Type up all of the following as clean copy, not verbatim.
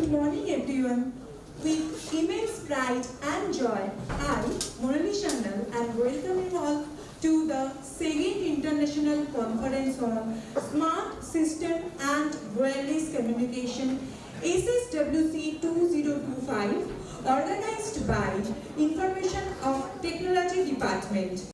Good morning everyone. With immense pride and joy, I, Murali Shandal, am welcoming all to the second International Conference on Smart System and Wireless Communication Sswc 2025 organized by Information of Technology Department.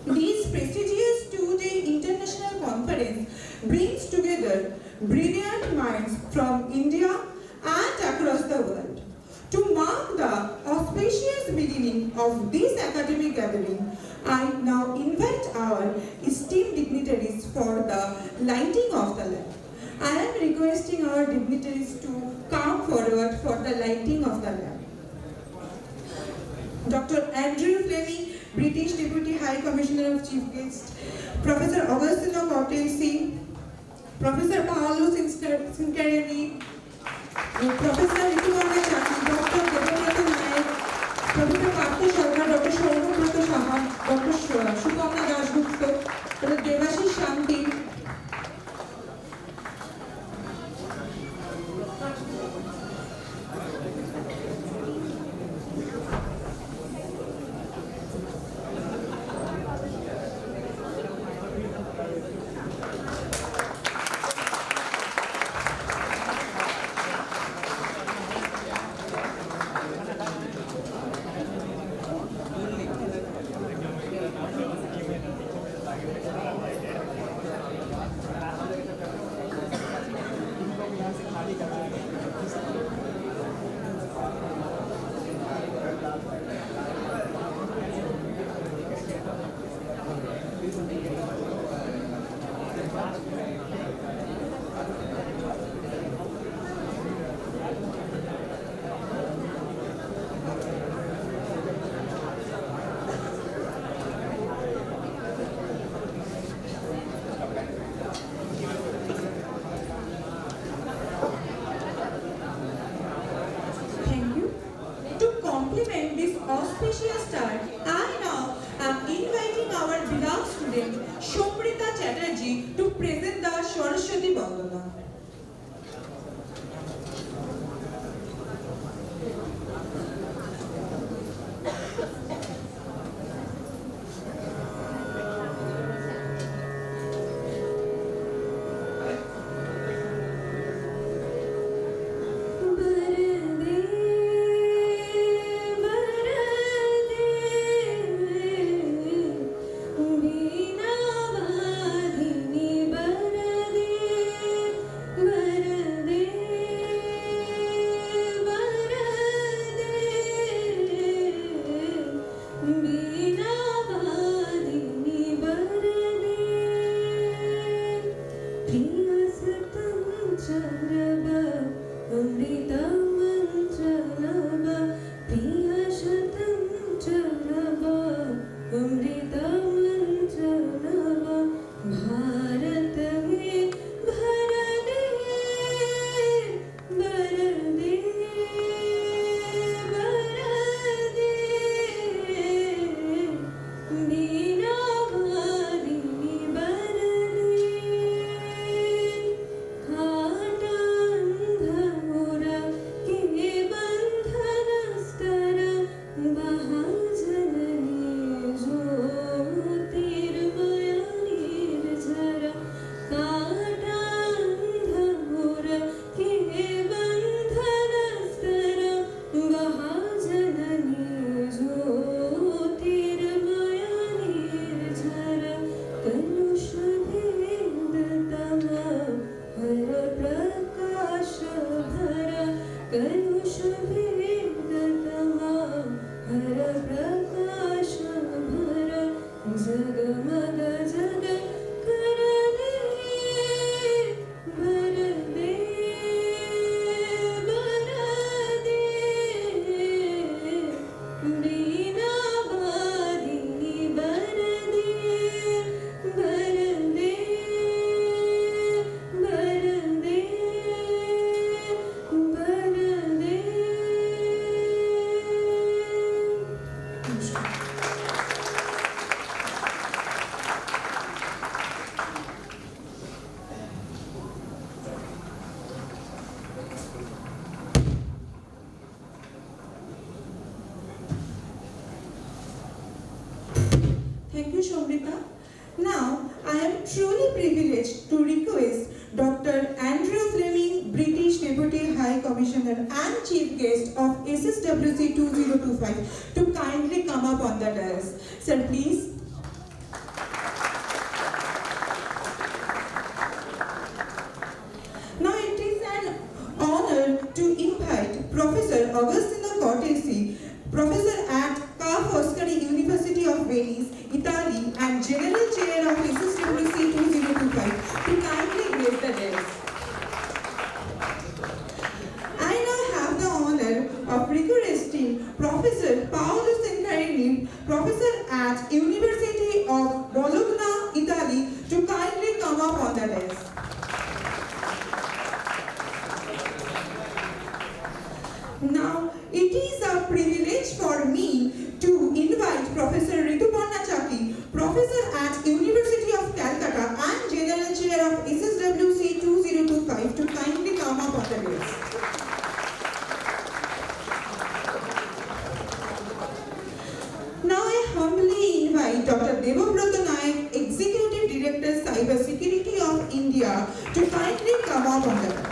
This prestigious two-day international conference brings together brilliant minds from India and across the world. To mark the auspicious beginning of this academic gathering, I now invite our esteemed dignitaries for the lighting of the lamp. I am requesting our dignitaries to come forward for the lighting of the lamp. Dr. Andrew Fleming, British Deputy High Commissioner of Chief Guest, Professor Agostino Cortesi, Professor Paolo Cincarelli, Professor Ritubana Chaki, Dr. Debabrata Nayak, Professor Partha Sharma, Dr. Shaunabrata Saha, Dr. Sukamna Dasgupta, Dr. Devashish Shanti, auspicious start, I now am inviting our beloved student Shomrita Chatterjee to present the Saraswati Vandana. Somrita. Now, I am truly privileged to request Dr. Andrew Fleming, British Deputy High Commissioner and Chief Guest of SSWC 2025 to kindly come up on the dais. Sir, please. Now it is an honor to invite Professor Agostino Cortesi, Professor at Ca' Foscari University of Venice, Italy, and General Chair of SSWC 2025 to kindly grace the dais. I now have the honor of requesting Professor Paolo Centarini, Professor at University of Bologna, Italy, to kindly come up on the dais. Now, it is a privilege for me to invite Professor Rituparna Chaki, Professor at University of Calcutta and General Chair of SSWC 2025 to kindly come up on the dais. Now I humbly invite Dr. Debabrata Naik, Executive Director Cyber Security of India to kindly come up on the dais.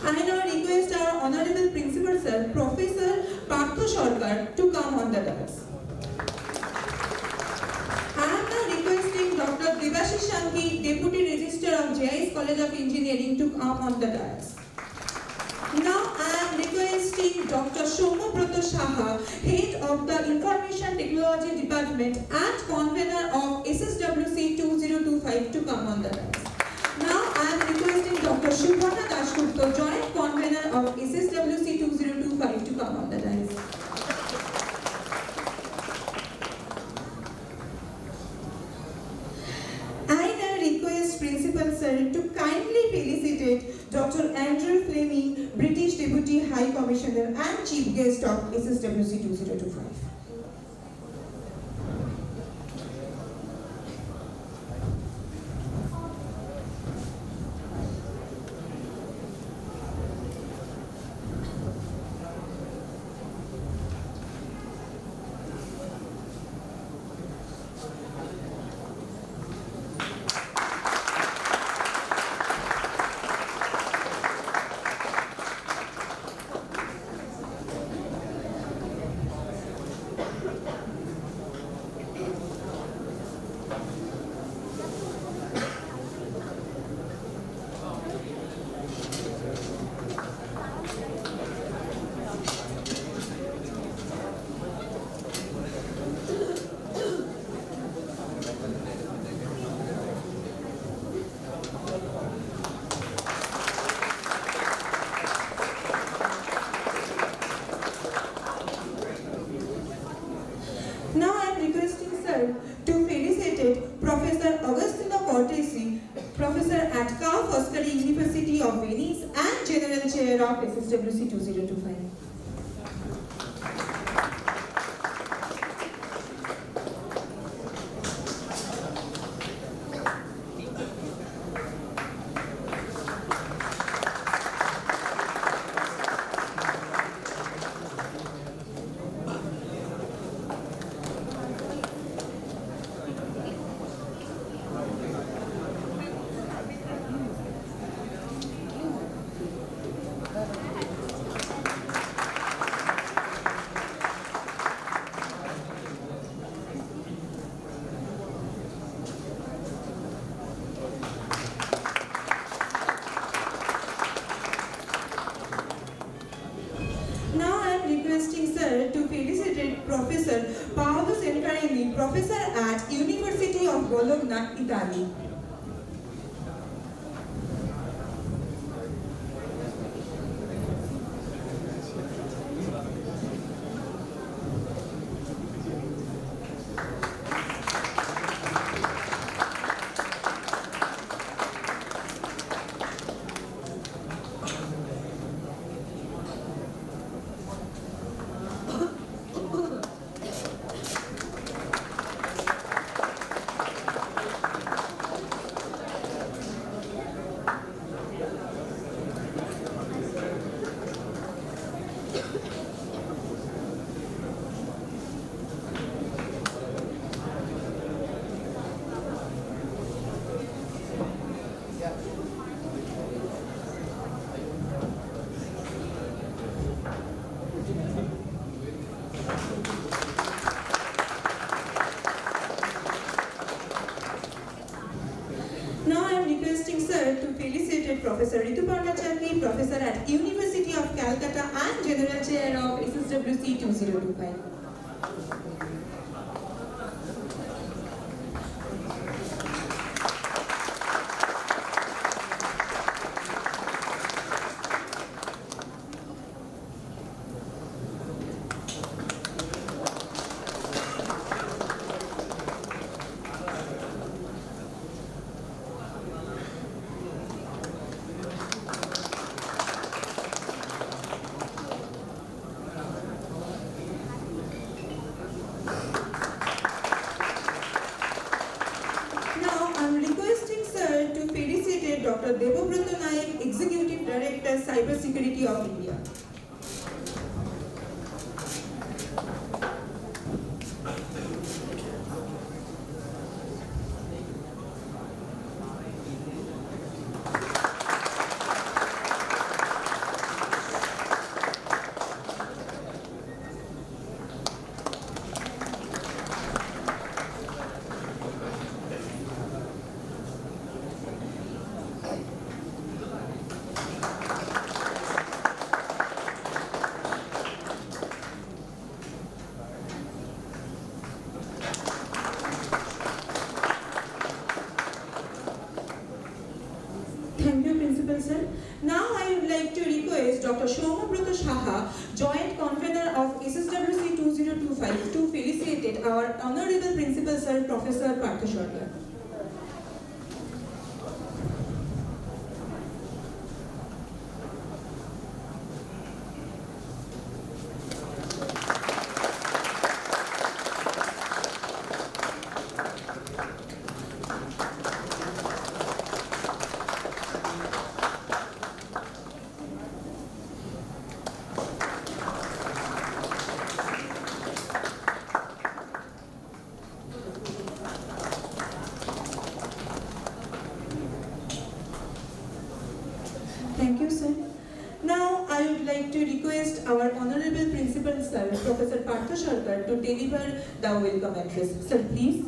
I now request our Honorable Principal Sir, Professor Partho Sarkar, to come on the dais. I am now requesting Dr. Devashish Shanki, Deputy Registrar of JIS College of Engineering, to come on the dais. Now I am requesting Dr. Somabrata Saha, Head of the Information Technology Department and Convener of SSWC 2025 to come on the dais. Now I am requesting Dr. Shubhana Dasgupta, Joint Convener of SSWC 2025 to come on the dais. I now request Principal Sir to kindly felicitate Dr. Andrew Fleming, British Deputy High Commissioner and Chief Guest of SSWC 2025. Now I am requesting Sir to felicitate Professor Agostino Cortesi, Professor at Ca' Foscari University of Venice and General Chair of SSWC 2025. Now I am requesting Sir to felicitate Professor Paolo Centarini, Professor at University of Bologna, Italy. requesting sir to felicitate Professor Rituparna Chakri, professor at University of Calcutta and General Chair of Sswc 2025. Dr. Debabrata Naik, Executive Director, Cybersecurity of India. Thank you, Principal Sir. Now I would like to request Dr. Somabrata Saha, Joint Convener of Sswc 2025, to felicitate our Honorable Principal Sir, Professor Partha Sarkar. Thank you, sir. Now, I would like to request our Honorable Principal Sir, Professor Partha Sarkar, to deliver the welcome address. Sir, please.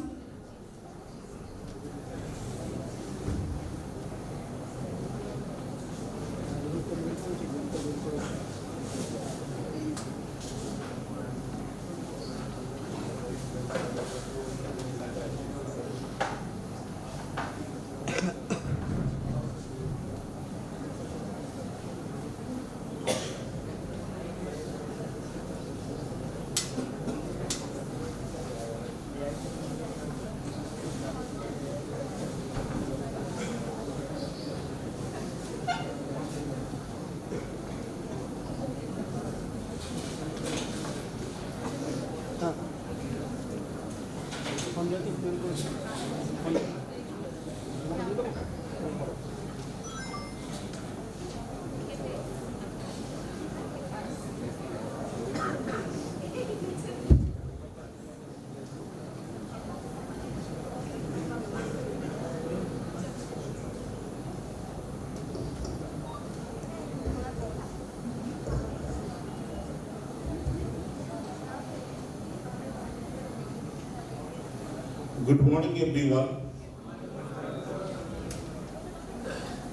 Good morning, everyone.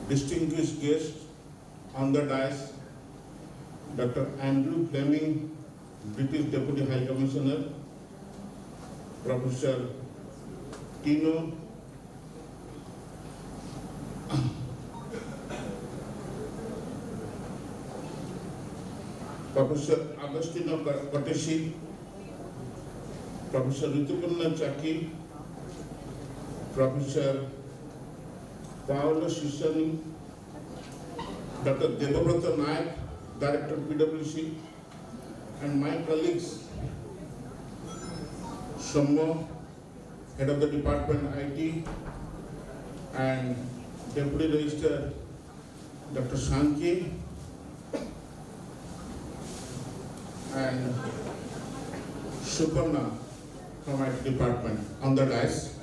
Distinguished guests on the dais, Dr. Andrew Fleming, British Deputy High Commissioner, Professor Tino, Professor Agostino Cortesi, Professor Rituparna Chakri, Professor Paolo Cicciani, Dr. Debabrata Naik, Director PwC, and my colleagues, Sommo, Head of the Department IT, and Deputy Registrar Dr. Sanki, and Suparna from IT Department on the dais.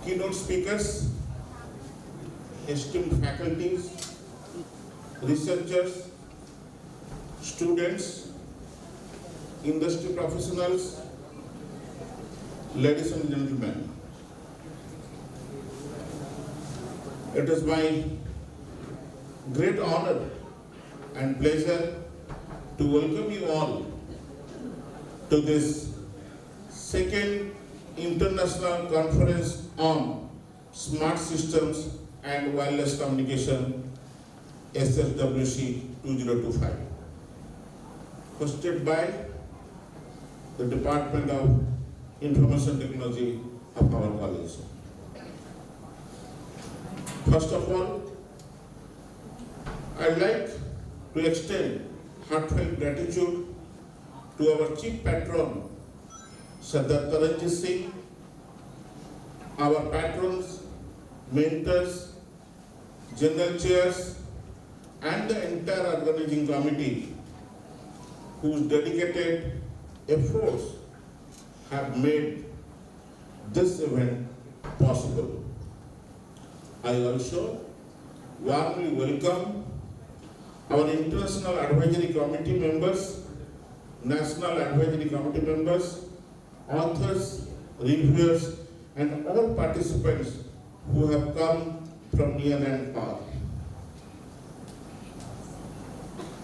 Keynote speakers, esteemed faculties, researchers, students, industry professionals, ladies and gentlemen. It is my great honor and pleasure to welcome you all to this second international conference on smart systems and wireless communication, Sswc 2025, hosted by the Department of Information Technology of our college. First of all, I'd like to extend heartfelt gratitude to our chief patron, Sardar Taranjit Singh, our patrons, mentors, general chairs, and the entire organizing committee whose dedicated efforts have made this event possible. I also warmly welcome our International Advisory Committee members, National Advisory Committee members, authors, reviewers, and all participants who have come from near and far.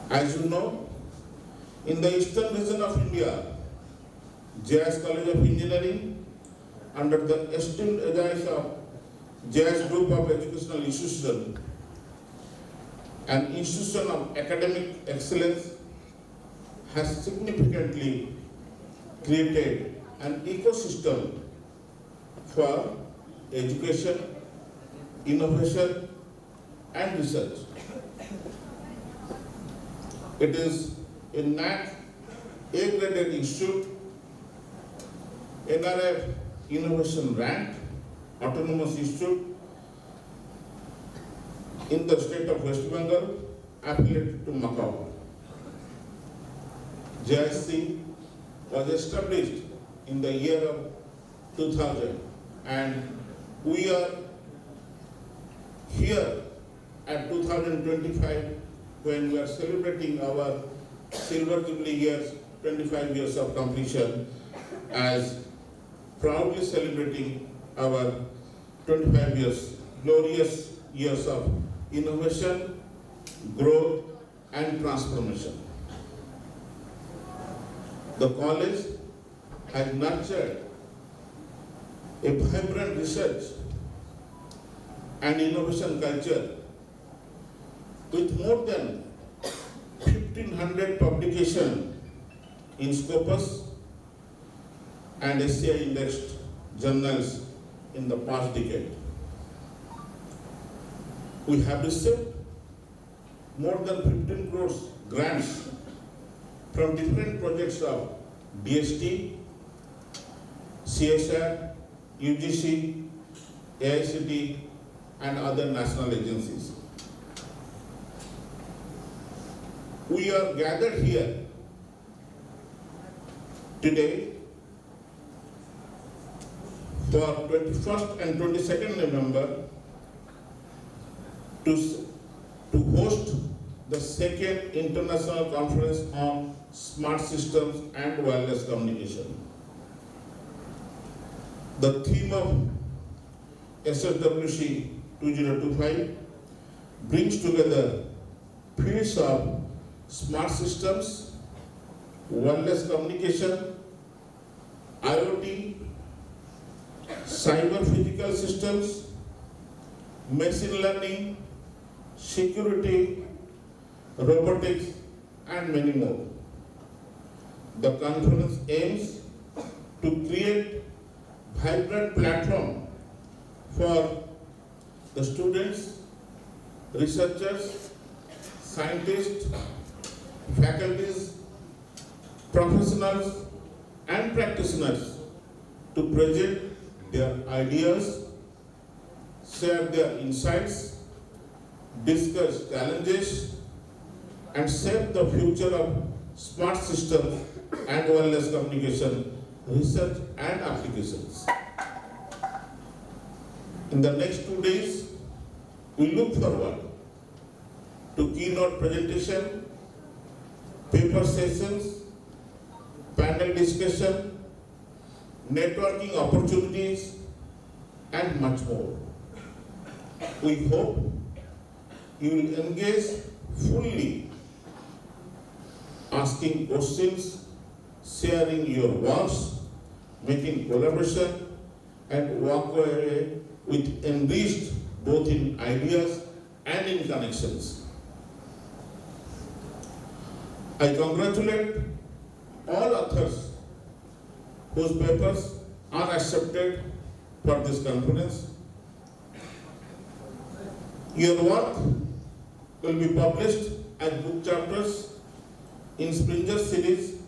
As you know, in the eastern region of India, JS College of Engineering, under the esteemed aegis of JS Group of Educational Institutions, an institution of academic excellence, has significantly created an ecosystem for education, innovation, and research. It is a NAC A-graded institute, NRF Innovation Rank, Autonomous Institute in the state of West Bengal, affiliated to Macau. JIC was established in the year of 2000, and we are here at 2025 when we are celebrating our silver jubilee years, 25 years of completion, as proudly celebrating our 25 years, glorious years of innovation, growth, and transformation. The college has nurtured a vibrant research and innovation culture with more than 1,500 publications in Scopus and SCI indexed journals in the past decade. We have received more than 15 crores grants from different projects of DST, CSR, UGC, AICT, and other national agencies. We are gathered here today for 21st and 22nd November to host the second international conference on smart systems and wireless communication. The theme of Sswc 2025 brings together fields of smart systems, wireless communication, IoT, cyber physical systems, machine learning, security, robotics, and many more. The conference aims to create vibrant platform for the students, researchers, scientists, faculties, professionals, and practitioners to present their ideas, share their insights, discuss challenges, and shape the future of smart systems and wireless communication, research and applications. In the next 2 days, we look forward to keynote presentation, paper sessions, panel discussion, networking opportunities, and much more. We hope you will engage fully, asking questions, sharing your works, making collaboration, and walk away with enriched both in ideas and in connections. I congratulate all authors whose papers are accepted for this conference. Your work will be published as book chapters in Springer series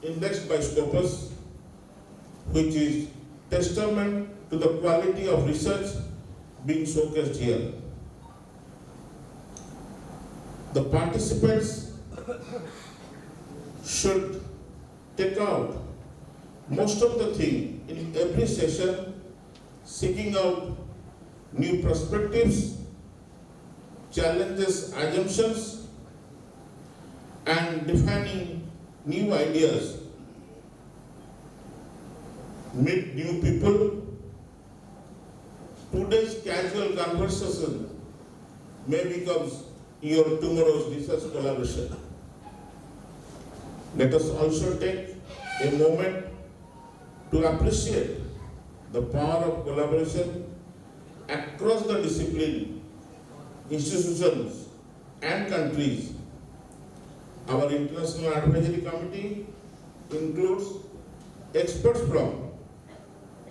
indexed by Scopus, which is testament to the quality of research being showcased here. The participants should take out most of the thing in every session, seeking out new perspectives, challenges assumptions, and defining new ideas. Meet new people. Today's casual conversation may become your tomorrow's research collaboration. Let us also take a moment to appreciate the power of collaboration across the discipline, institutions, and countries. Our International Advisory Committee includes experts from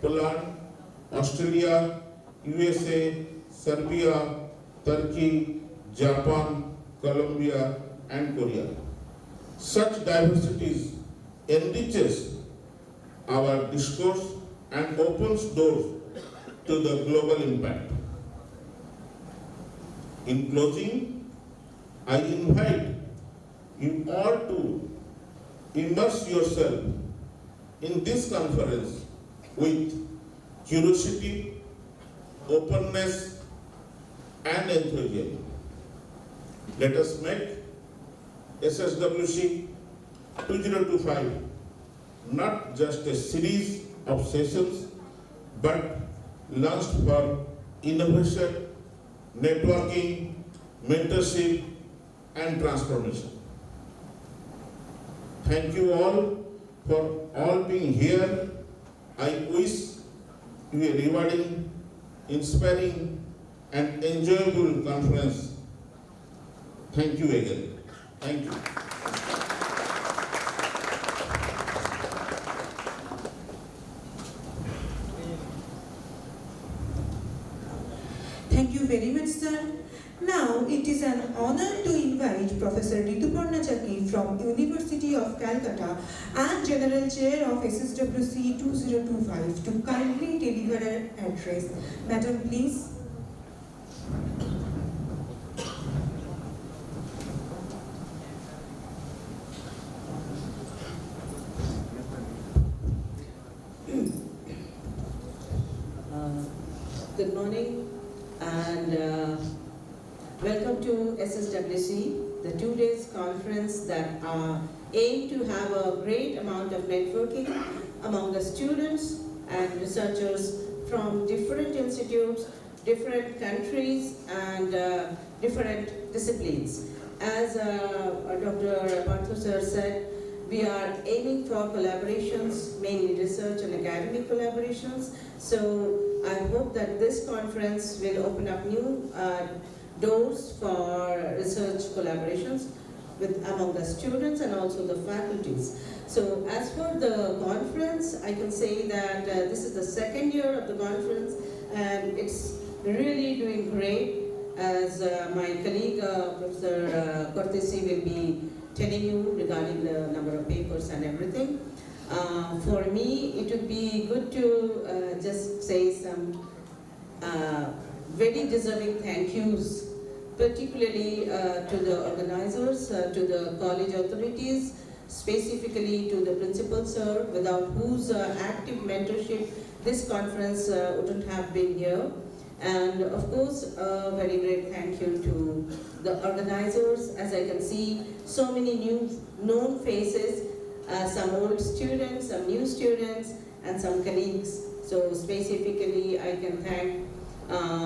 Poland, Australia, USA, Serbia, Turkey, Japan, Colombia, and Korea. Such diversity enriches our discourse and opens doors to the global impact. In closing, I invite you all to immerse yourself in this conference with curiosity, openness, and enthusiasm. Let us make Sswc 2025 not just a series of sessions, but launched for innovation, networking, mentorship, and transformation. Thank you all for all being here. I wish you a rewarding, inspiring, and enjoyable conference. Thank you again. Thank you. Thank you very much, sir. Now it is an honor to invite Professor Rituparna Chakki from University of Calcutta and General Chair of Sswc 2025 to kindly deliver an address. Madam, please. Good morning and welcome to Sswc, the 2 days conference that aim to have a great amount of networking among the students and researchers from different institutes, different countries, and different disciplines. As Dr. Parthu sir said, we are aiming for collaborations, mainly research and academic collaborations. So I hope that this conference will open up new doors for research collaborations among the students and also the faculties. So as for the conference, I can say that this is the second year of the conference and it's really doing great. As my colleague Professor Cortesi will be telling you regarding the number of papers and everything. For me, it would be good to just say some very deserving thank yous, particularly to the organizers, to the college authorities, specifically to the principal sir, without whose active mentorship this conference wouldn't have been here. And of course, a very great thank you to the organizers. As I can see, so many new known faces, some old students, some new students, and some colleagues. So specifically, I can thank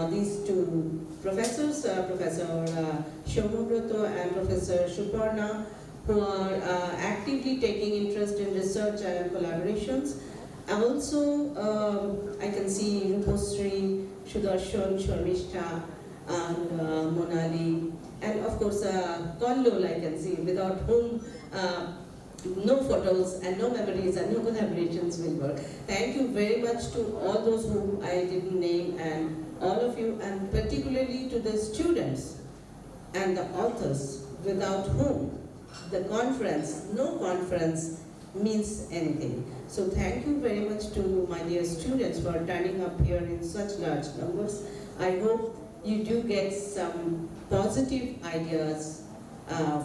these two professors, Professor Shomobrato and Professor Shuparna, who are actively taking interest in research and collaborations. Also, I can see Rupasri, Sudarshan, Sharmishta, and Monali, and of course Kollol I can see, without whom no photos and no memories and no collaborations will work. Thank you very much to all those whom I didn't name, and all of you, and particularly to the students and the authors, without whom the conference, no conference means anything. So thank you very much to my dear students for turning up here in such large numbers. I hope you do get some positive ideas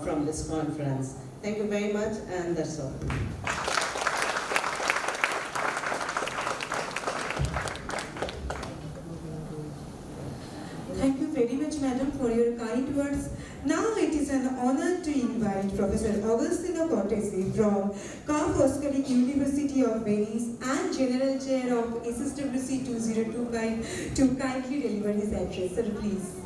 from this conference. Thank you very much, and that's all. Thank you very much, madam, for your kind words. Now it is an honor to invite Professor Agostino Cortesi from Ca' Foscari University of Venice and General Chair of Sswc 2025 to kindly deliver his address. Sir, please.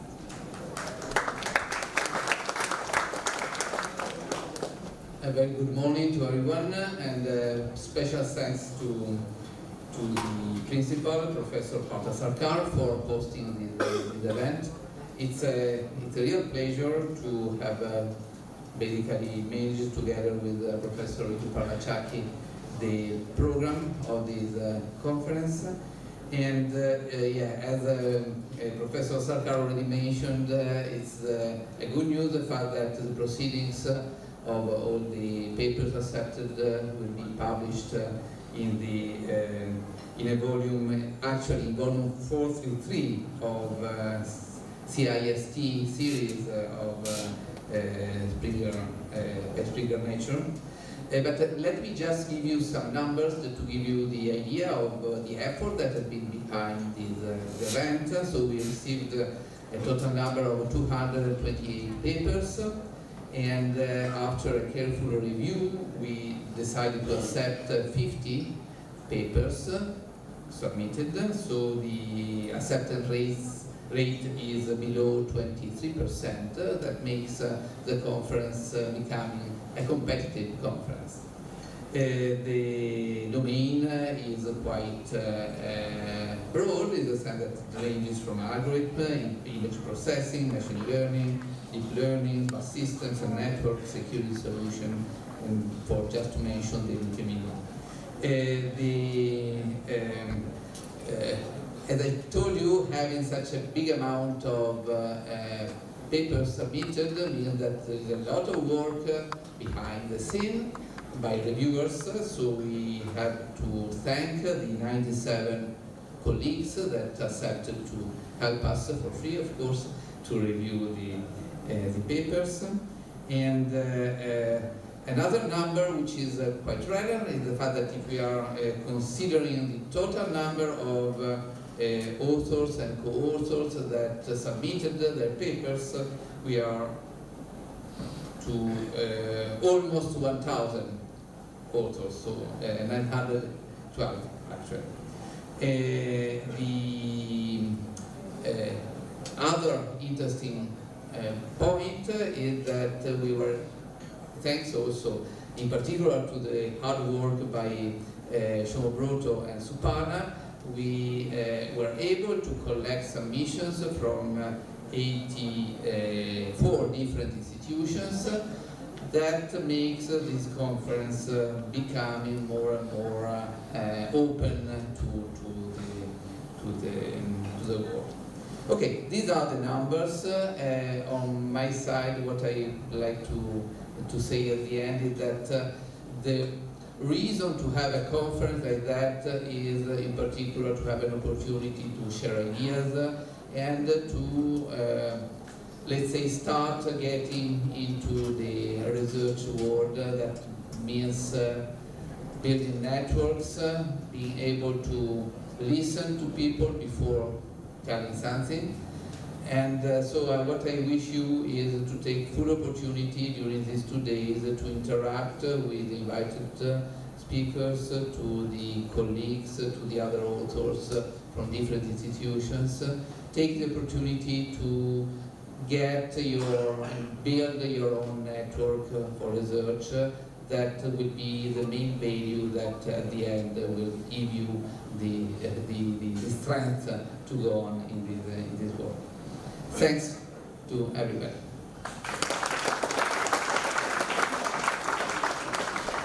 A very good morning to everyone, and special thanks to the principal, Professor Partha Sarkar, for hosting this event. It's a real pleasure to have basically managed together with Professor Ritu Parlachaki the program of this conference. And as Professor Sarkar already mentioned, it's a good news, the fact that the proceedings of all the papers accepted will be published in a volume, actually volume 4 through 3 of CIST series of Springer Nature. But let me just give you some numbers to give you the idea of the effort that has been behind this event. So we received a total number of 228 papers, and after a careful review, we decided to accept 50 papers submitted. So the acceptance rate is below 23%. That makes the conference becoming a competitive conference. The domain is quite broad, in the sense that it ranges from algorithm, image processing, machine learning, deep learning, bus systems and network security solution, and for just to mention the multimedia. As I told you, having such a big amount of papers submitted means that there is a lot of work behind the scene by reviewers, so we have to thank the 97 colleagues that accepted to help us for free, of course, to review the papers. And another number which is quite relevant is the fact that if we are considering the total number of authors and co-authors that submitted their papers, we are to almost 1,000 authors, so 912 actually. The other interesting point is that we were, thanks also in particular to the hard work by Shomobrato and Suparna, we were able to collect submissions from 84 different institutions. That makes this conference becoming more and more open to the world. Okay, these are the numbers. On my side, what I like to say at the end is that the reason to have a conference like that is in particular to have an opportunity to share ideas and to let's say start getting into the research world. That means building networks, being able to listen to people before telling something. And so what I wish you is to take full opportunity during these 2 days to interact with the invited speakers, to the colleagues, to the other authors from different institutions, take the opportunity to get and build your own network for research. That will be the main value that at the end will give you the strength to go on in this work. Thanks to everybody.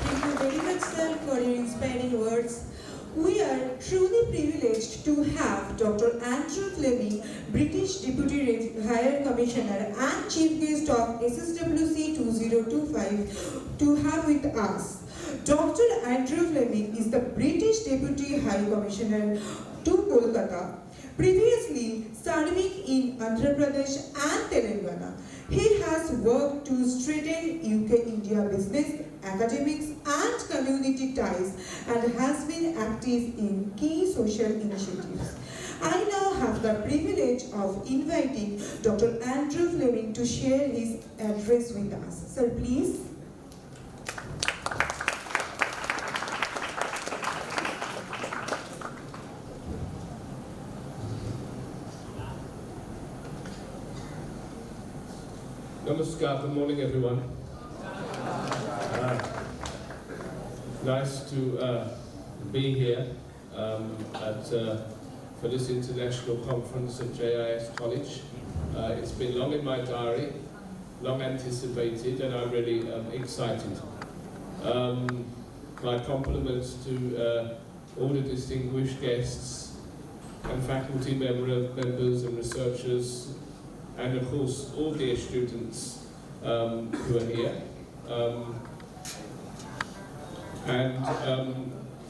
Thank you very much, sir, for your inspiring words. We are truly privileged to have Dr. Andrew Fleming, British Deputy Higher Commissioner and Chief Guest of SSWC 2025, to have with us. Dr. Andrew Fleming is the British Deputy High Commissioner to Kolkata, previously serving in Andhra Pradesh and Telangana. He has worked to strengthen UK-India business, academics and community ties and has been active in key social initiatives. I now have the privilege of inviting Dr. Andrew Fleming to share his address with us. Sir, please. Namaskar, good morning everyone. Nice to be here for this international conference at JIS College. It's been long in my diary, long anticipated, and I'm really excited. My compliments to all the distinguished guests and faculty members and researchers, and of course all dear students who are here.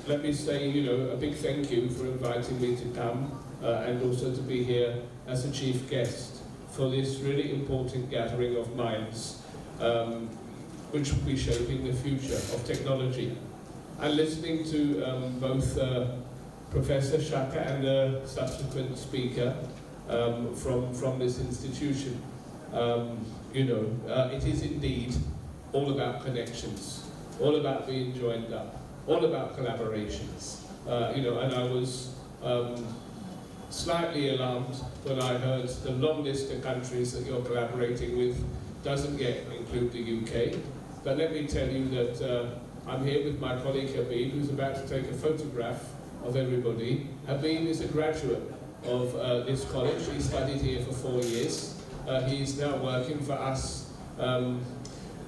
Let me say, a big thank you for inviting me to come and also to be here as a chief guest for this really important gathering of minds, which will be shaping the future of technology. And listening to both Professor Shaka and the subsequent speaker from this institution, it is indeed all about connections, all about being joined up, all about collaborations. And I was slightly alarmed when I heard the long list of countries that you're collaborating with doesn't yet include the UK. But let me tell you that I'm here with my colleague Habib, who's about to take a photograph of everybody. Habib is a graduate of this college. He studied here for 4 years. He's now working for us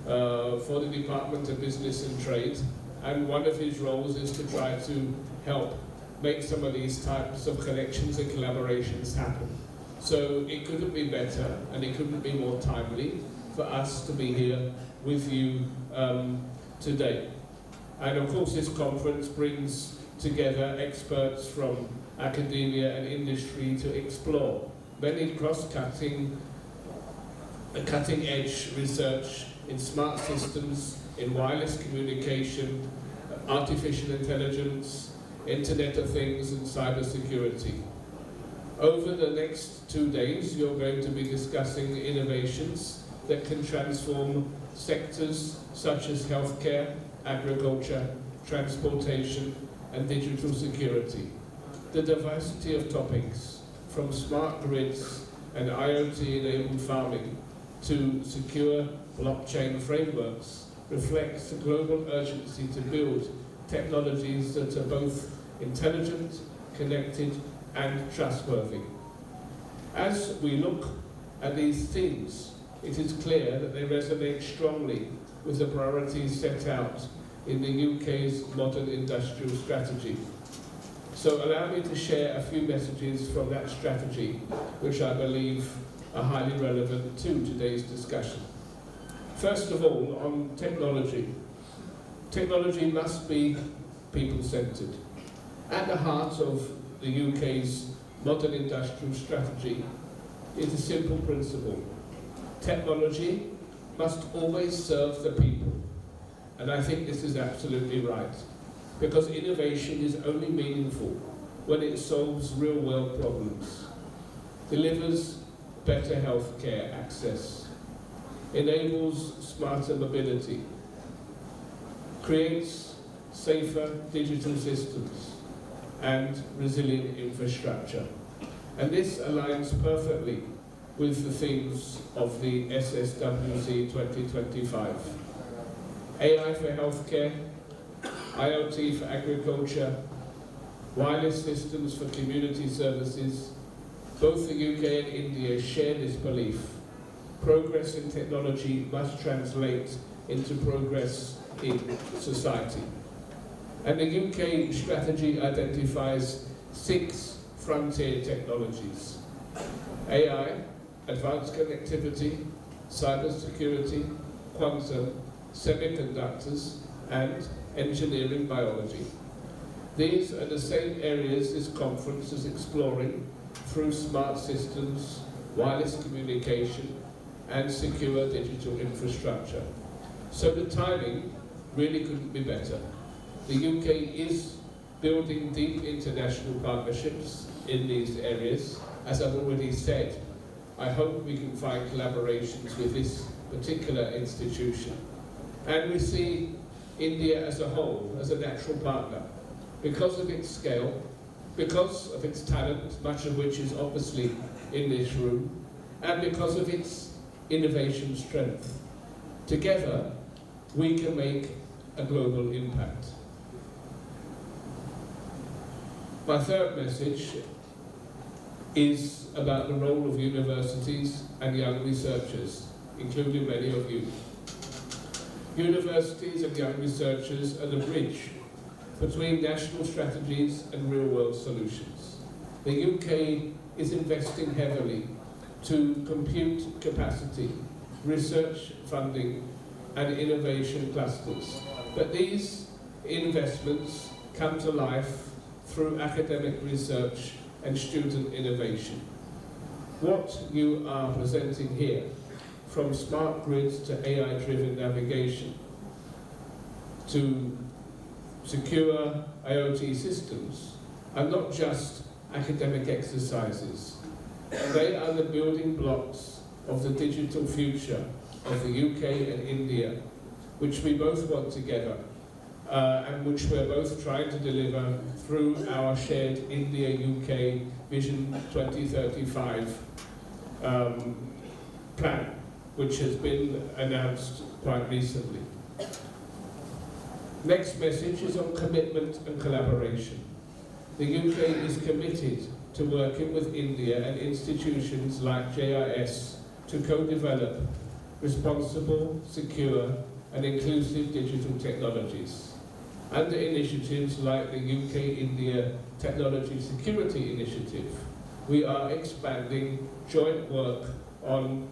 for the Department of Business and Trade, and one of his roles is to try to help make some of these types of connections and collaborations happen. So it couldn't be better and it couldn't be more timely for us to be here with you today. And of course this conference brings together experts from academia and industry to explore many cutting edge research in smart systems, in wireless communication, artificial intelligence, Internet of Things and cybersecurity. Over the next 2 days, you're going to be discussing innovations that can transform sectors such as healthcare, agriculture, transportation, and digital security. The diversity of topics, from smart grids and IoT-enabled farming to secure blockchain frameworks, reflects the global urgency to build technologies that are both intelligent, connected, and trustworthy. As we look at these themes, it is clear that they resonate strongly with the priorities set out in the UK's modern industrial strategy. So allow me to share a few messages from that strategy, which I believe are highly relevant to today's discussion. First of all, on technology. Technology must be people-centred. At the heart of the UK's modern industrial strategy is a simple principle. Technology must always serve the people. And I think this is absolutely right, because innovation is only meaningful when it solves real-world problems, delivers better healthcare access, enables smarter mobility, creates safer digital systems and resilient infrastructure. And this aligns perfectly with the themes of the SSWC 2025. AI for healthcare, IoT for agriculture, wireless systems for community services. Both the UK and India share this belief. Progress in technology must translate into progress in society. And the UK strategy identifies 6 frontier technologies: AI, advanced connectivity, cybersecurity, quantum, semiconductors, and engineering biology. These are the same areas this conference is exploring through smart systems, wireless communication, and secure digital infrastructure. So the timing really couldn't be better. The UK is building deep international partnerships in these areas. As I've already said, I hope we can find collaborations with this particular institution. And we see India as a whole as a natural partner because of its scale, because of its talent, much of which is obviously in this room, and because of its innovation strength. Together, we can make a global impact. My third message is about the role of universities and young researchers, including many of you. Universities and young researchers are the bridge between national strategies and real-world solutions. The UK is investing heavily to compute capacity, research funding, and innovation clusters. But these investments come to life through academic research and student innovation. What you are presenting here, from smart grids to AI-driven navigation, to secure IoT systems, are not just academic exercises. They are the building blocks of the digital future of the UK and India, which we both want together, and which we're both trying to deliver through our shared India-UK Vision 2035 plan, which has been announced quite recently. Next message is on commitment and collaboration. The UK is committed to working with India and institutions like JIS to co-develop responsible, secure, and inclusive digital technologies. Under initiatives like the UK-India Technology Security Initiative, we are expanding joint work on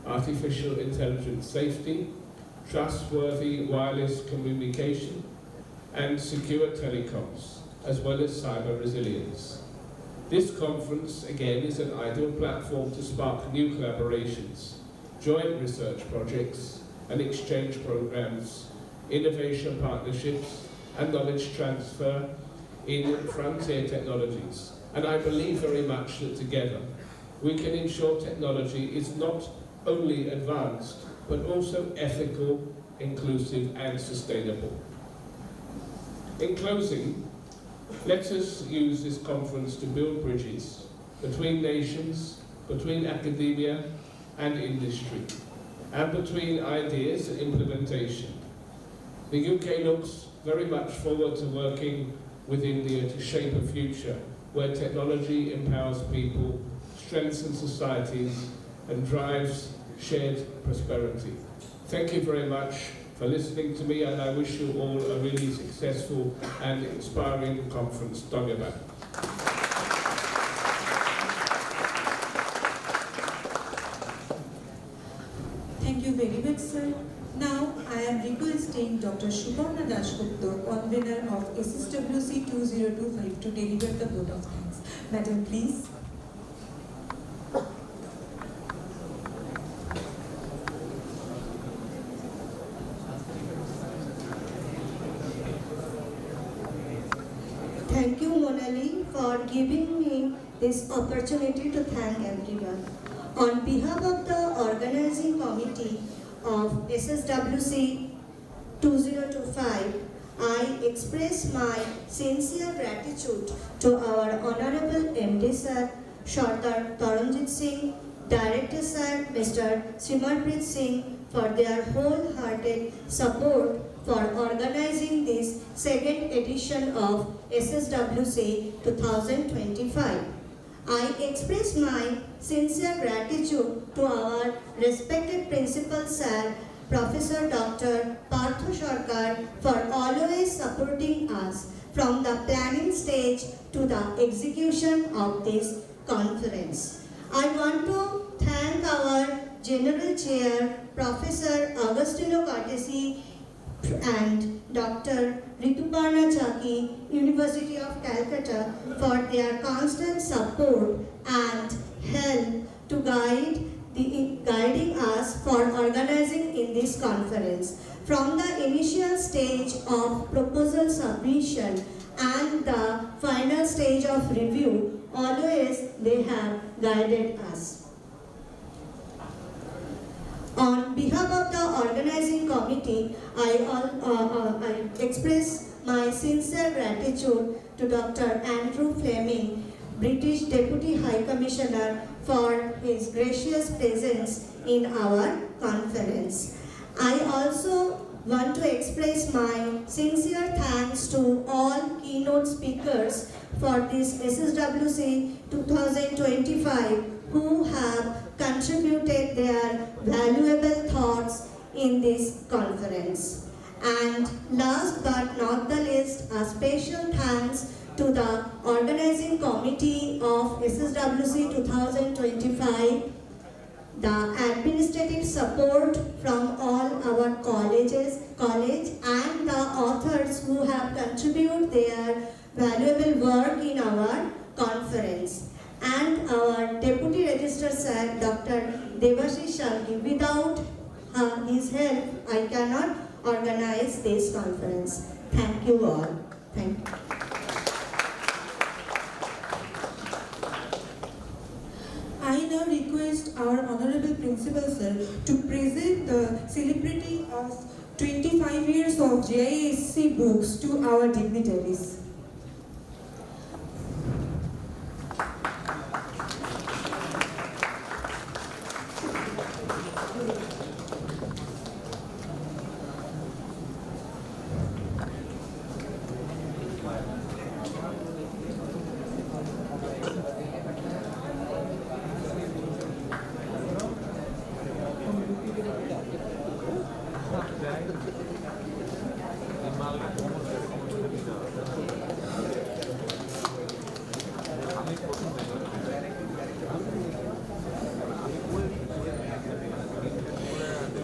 artificial intelligence safety, trustworthy wireless communication, and secure telecoms, as well as cyber resilience. This conference, again, is an ideal platform to spark new collaborations, joint research projects and exchange programs, innovation partnerships, and knowledge transfer in frontier technologies. And I believe very much that together we can ensure technology is not only advanced, but also ethical, inclusive, and sustainable. In closing, let us use this conference to build bridges between nations, between academia and industry, and between ideas and implementation. The UK looks very much forward to working with India to shape a future where technology empowers people, strengthens societies, and drives shared prosperity. Thank you very much for listening to me, and I wish you all a really successful and inspiring conference. Dhanyabad. Thank you very much, sir. Now, I am requesting Dr. Suparna Dasgupta, convener of SSWC 2025, to deliver the vote of thanks. Madam, please. Thank you, Monali, for giving me this opportunity to thank everyone. On behalf of the organizing committee of SSWC 2025, I express my sincere gratitude to our Honorable MD Sir, Sardar Taranjit Singh, Director Sir Mr. Simarpreet Singh for their wholehearted support for organizing this second edition of SSWC 2025. I express my sincere gratitude to our respected Principal Sir, Professor Dr. Partho Sarkar for always supporting us from the planning stage to the execution of this conference. I want to thank our General Chair, Professor Agostino Cartesi and Dr. Rituparna Chaki, University of Calcutta, for their constant support and help to guiding us for organizing in this conference. From the initial stage of proposal submission and the final stage of review, always they have guided us. On behalf of the organizing committee, I express my sincere gratitude to Dr. Andrew Fleming, British Deputy High Commissioner, for his gracious presence in our conference. I also want to express my sincere thanks to all keynote speakers for this SSWC 2025 who have contributed their valuable thoughts in this conference. And last but not the least, a special thanks to the organizing committee of SSWC 2025, the administrative support from all our college and the authors who have contributed their valuable work in our conference, and our Deputy Registrar Sir, Dr. Devashish Shangi. Without his help, I cannot organize this conference. Thank you all. Thank you. I now request our Honorable Principal Sir to present the celebrity of 25 years of JISC books to our dignitaries.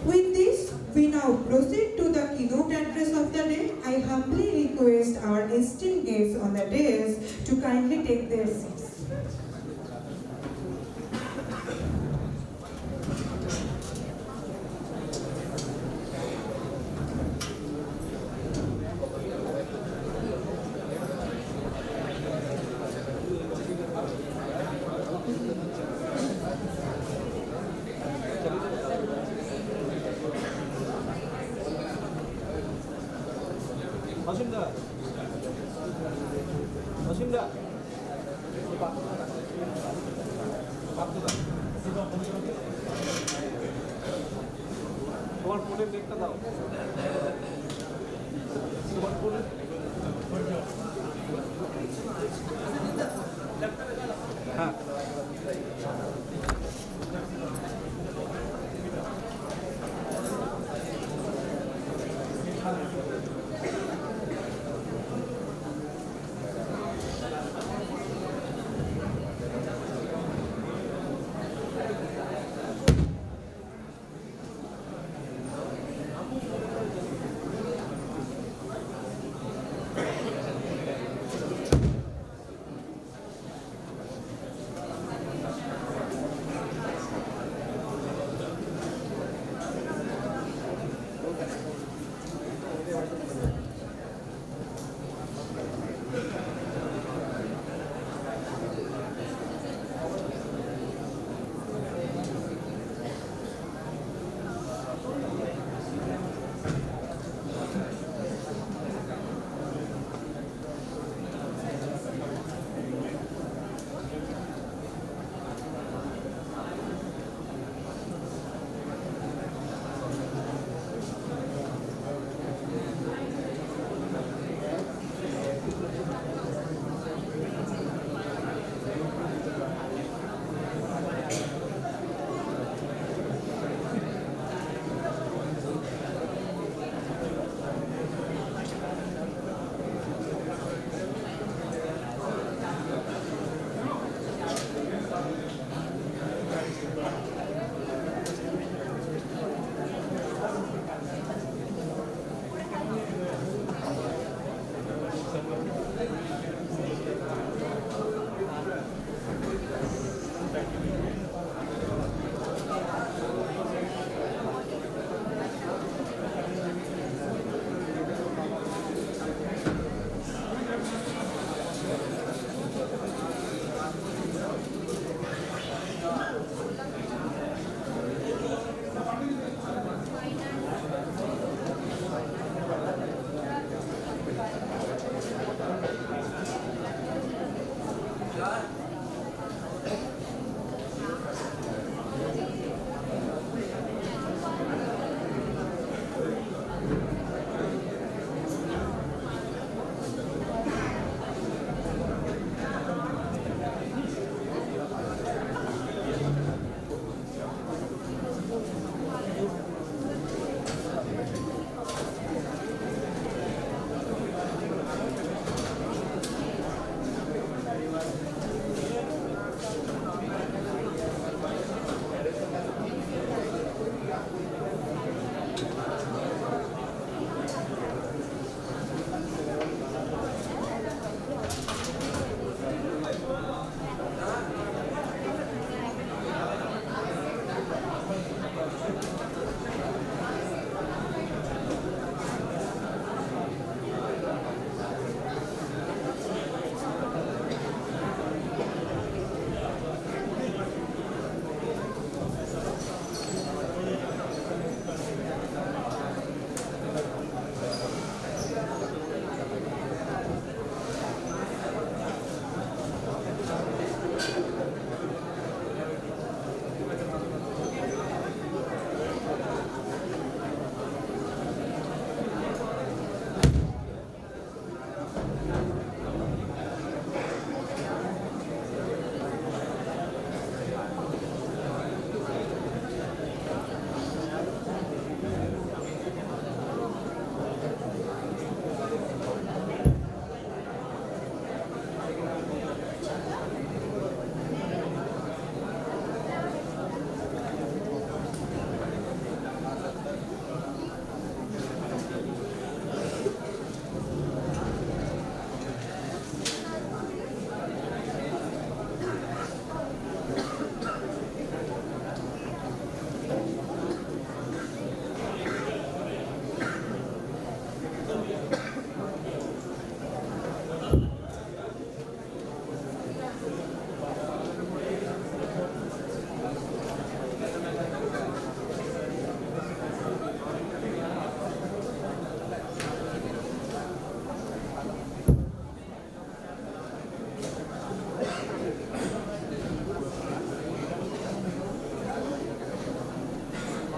With this, we now proceed to the keynote address of the day. I humbly request our esteemed guests on the dais to kindly take their seats. তোমার ফোনের দেখতে দাও তোমার ফোনে হ্যাঁ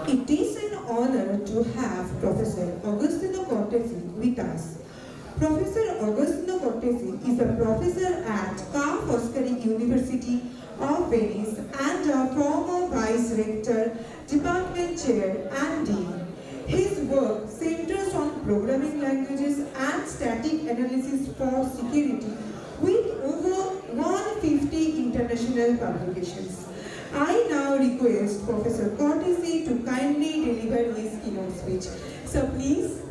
It is an honor to have Professor Agostino Cortesi with us. Professor Agostino Cortesi is a professor at Ca' Foscari University of Venice and a former Vice Rector, Department Chair and Dean. His work centers on programming languages and static analysis for security with over 150 international publications. I now request Professor Cortesi to kindly deliver his keynote speech. So please.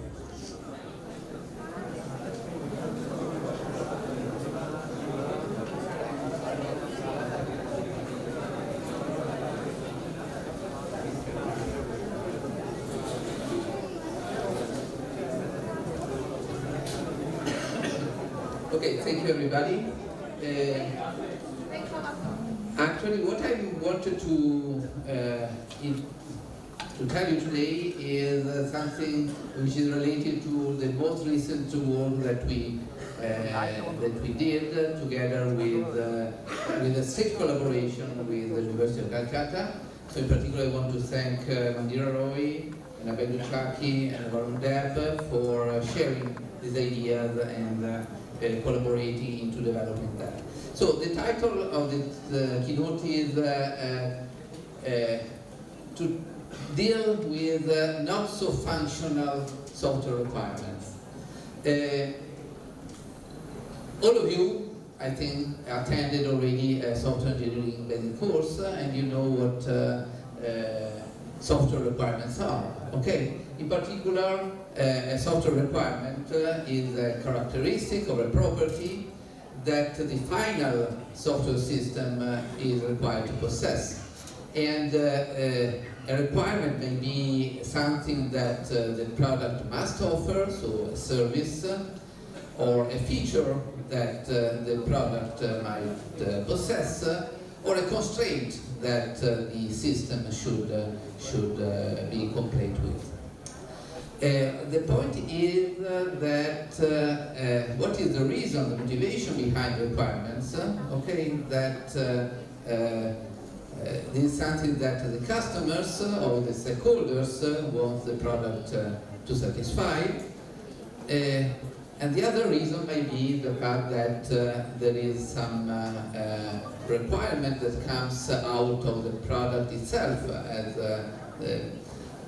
Okay, thank you everybody. Actually, what I wanted to tell you today is something which is related to the most recent work that we did together with a strict collaboration with the University of Calcutta. So in particular, I want to thank Mandira Roy, Annabelle Chaki, and Varun Deb for sharing these ideas and collaborating into developing that. So the title of this keynote is to deal with not so functional software requirements. All of you, I think, attended already a software engineering basic course, and you know what software requirements are. Okay. In particular, a software requirement is a characteristic or a property that the final software system is required to possess. And a requirement may be something that the product must offer, so a service, or a feature that the product might possess, or a constraint that the system should be complete with. The point is that what is the reason, the motivation behind requirements? Okay, that this is something that the customers or the stakeholders want the product to satisfy. And the other reason may be the fact that there is some requirement that comes out of the product itself as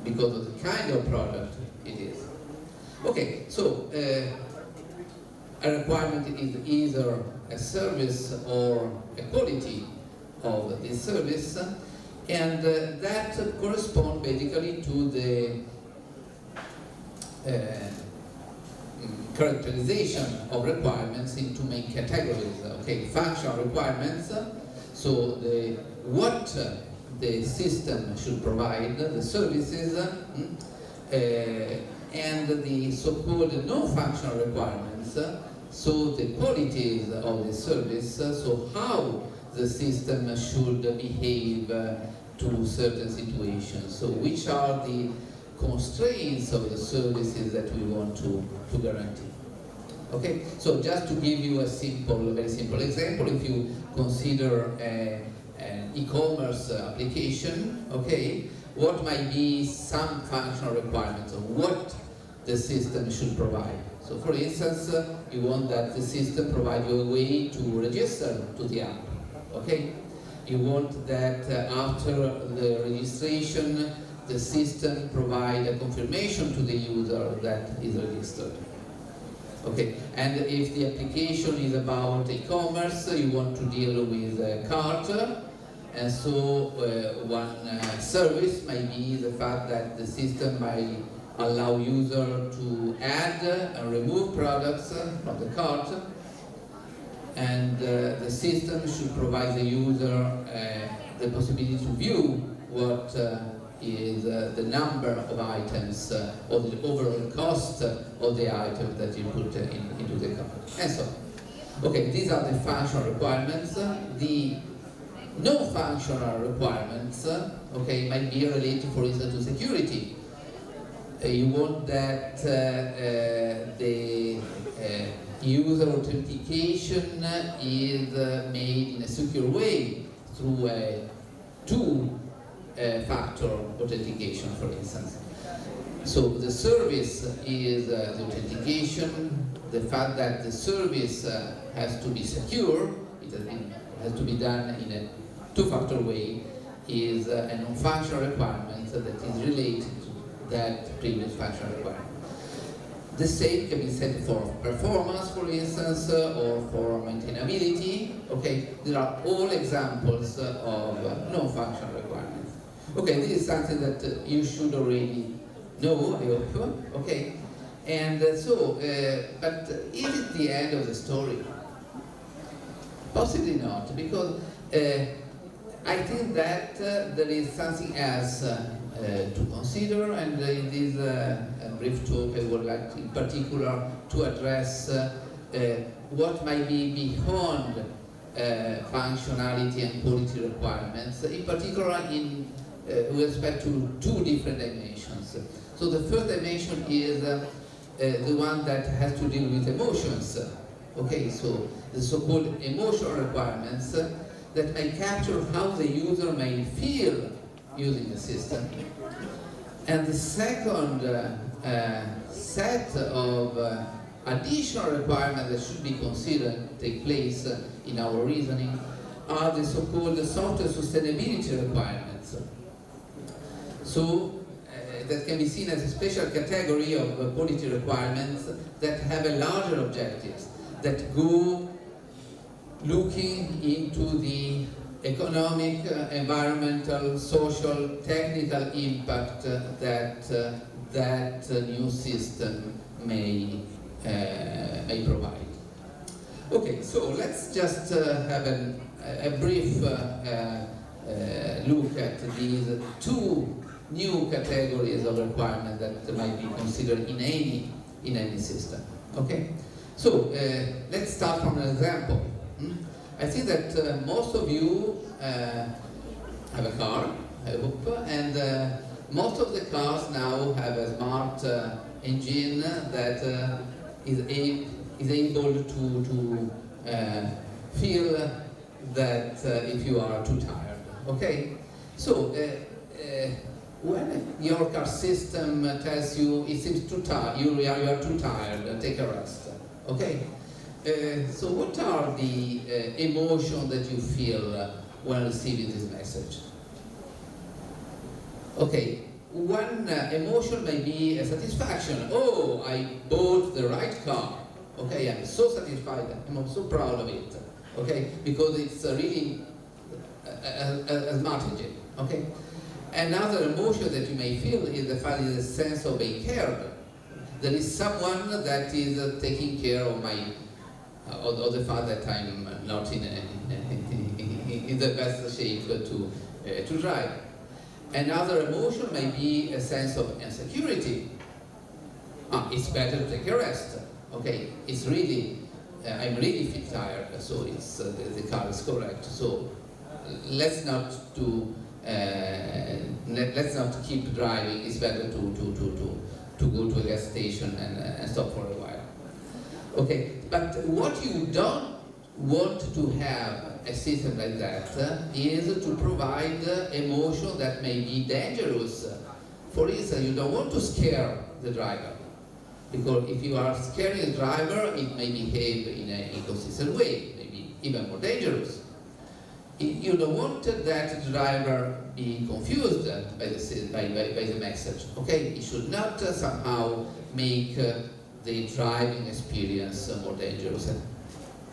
because of the kind of product it is. Okay, so a requirement is either a service or a quality of this service, and that corresponds basically to the characterization of requirements into main categories. Okay, functional requirements, so what the system should provide, the services, and the so-called non-functional requirements, so the qualities of the service, so how the system should behave to certain situations. So which are the constraints of the services that we want to guarantee. Okay, so just to give you a very simple example, if you consider an e-commerce application, okay, what might be some functional requirements of what the system should provide. So for instance, you want that the system provide you a way to register to the app, okay? You want that after the registration, the system provide a confirmation to the user that is registered. Okay, and if the application is about e-commerce, you want to deal with a cart, and so one service might be the fact that the system might allow user to add and remove products from the cart, and the system should provide the user the possibility to view what is the number of items or the overall cost of the item that you put into the cart, and so on. Okay, these are the functional requirements. The non-functional requirements, okay, might be related, for instance, to security. You want that the user authentication is made in a secure way through a factor authentication, for instance. So the service is the authentication, the fact that the service has to be secure, has to be done in a two-factor way, is a non-functional requirement that is related to that previous functional requirement. The same can be said for performance, for instance, or for maintainability. Okay, there are all examples of non-functional requirements. Okay, this is something that you should already know, I hope. Okay, and but is it the end of the story? Possibly not, because I think that there is something else to consider, and in this brief talk I would like in particular to address what might be beyond functionality and quality requirements, in particular with respect to two different dimensions. So the first dimension is the one that has to deal with emotions. Okay, so the so-called emotional requirements that may capture how the user may feel using the system. And the second set of additional requirements that should be considered take place in our reasoning are the so-called software sustainability requirements. So that can be seen as a special category of quality requirements that have a larger objectives, that go looking into the economic, environmental, social, technical impact that new system may provide. Okay, so let's just have a brief look at these two new categories of requirement that might be considered in any system. Okay, so let's start from an example. I think that most of you have a car, I hope, and most of the cars now have a smart engine that is able to feel that if you are too tired. Okay, so when your car system tells you it seems too tired, you are too tired, take a rest. Okay. So what are the emotions that you feel when receiving this message? Okay, one emotion may be a satisfaction. Oh, I bought the right car. Okay, I'm so satisfied, I'm so proud of it. Okay, because it's really a smart engine. Okay, another emotion that you may feel is the fact is a sense of being cared. There is someone that is taking care of or the fact that I'm not in the best shape to drive. Another emotion may be a sense of insecurity. It's better to take a rest. Okay, it's really, I'm really tired, so it's the car is correct. So let's not keep driving. It's better to go to a gas station and stop for a while. Okay, but what you don't want to have a system like that is to provide emotion that may be dangerous. For instance, you don't want to scare the driver, because if you are scaring the driver, it may behave in an inconsistent way, maybe even more dangerous. You don't want that driver be confused by the message. Okay, it should not somehow make the driving experience more dangerous.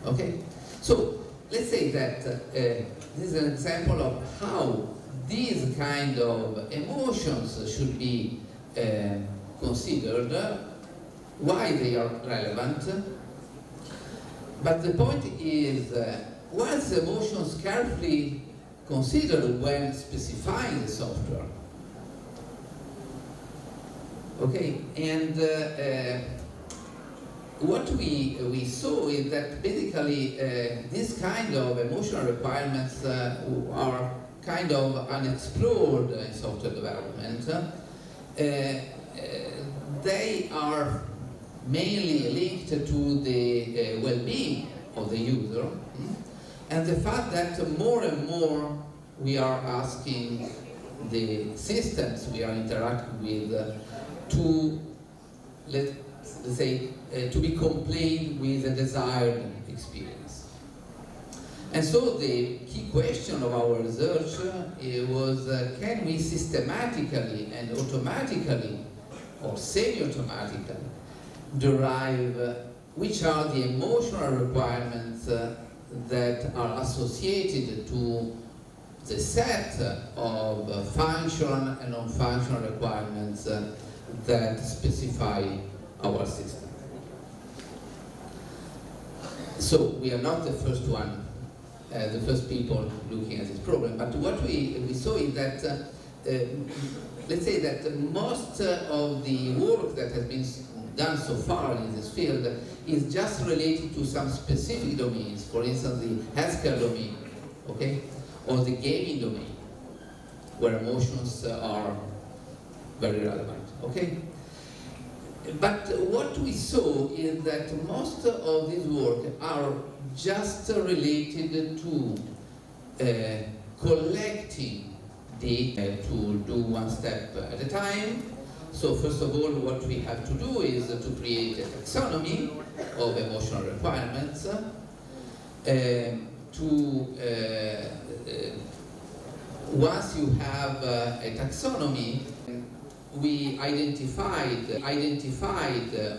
Okay, so let's say that this is an example of how these kind of emotions should be considered, why they are relevant. But the point is, once emotions carefully considered when specifying the software. Okay, and what we saw is that basically this kind of emotional requirements are kind of unexplored in software development. They are mainly linked to the well-being of the user, and the fact that more and more we are asking the systems we are interacting with to, let's say, to be complete with a desired experience. And so the key question of our research was, can we systematically and automatically or semi-automatically derive which are the emotional requirements that are associated to the set of functional and non-functional requirements that specify our system. So we are not the first one, the first people looking at this problem, but what we saw is that, let's say that most of the work that has been done so far in this field is just related to some specific domains, for instance the healthcare domain, okay, or the gaming domain, where emotions are very relevant, okay? But what we saw is that most of this work are just related to collecting data to do one step at a time. So first of all, what we have to do is to create a taxonomy of emotional requirements, once you have a taxonomy, we identified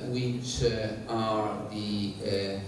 which are the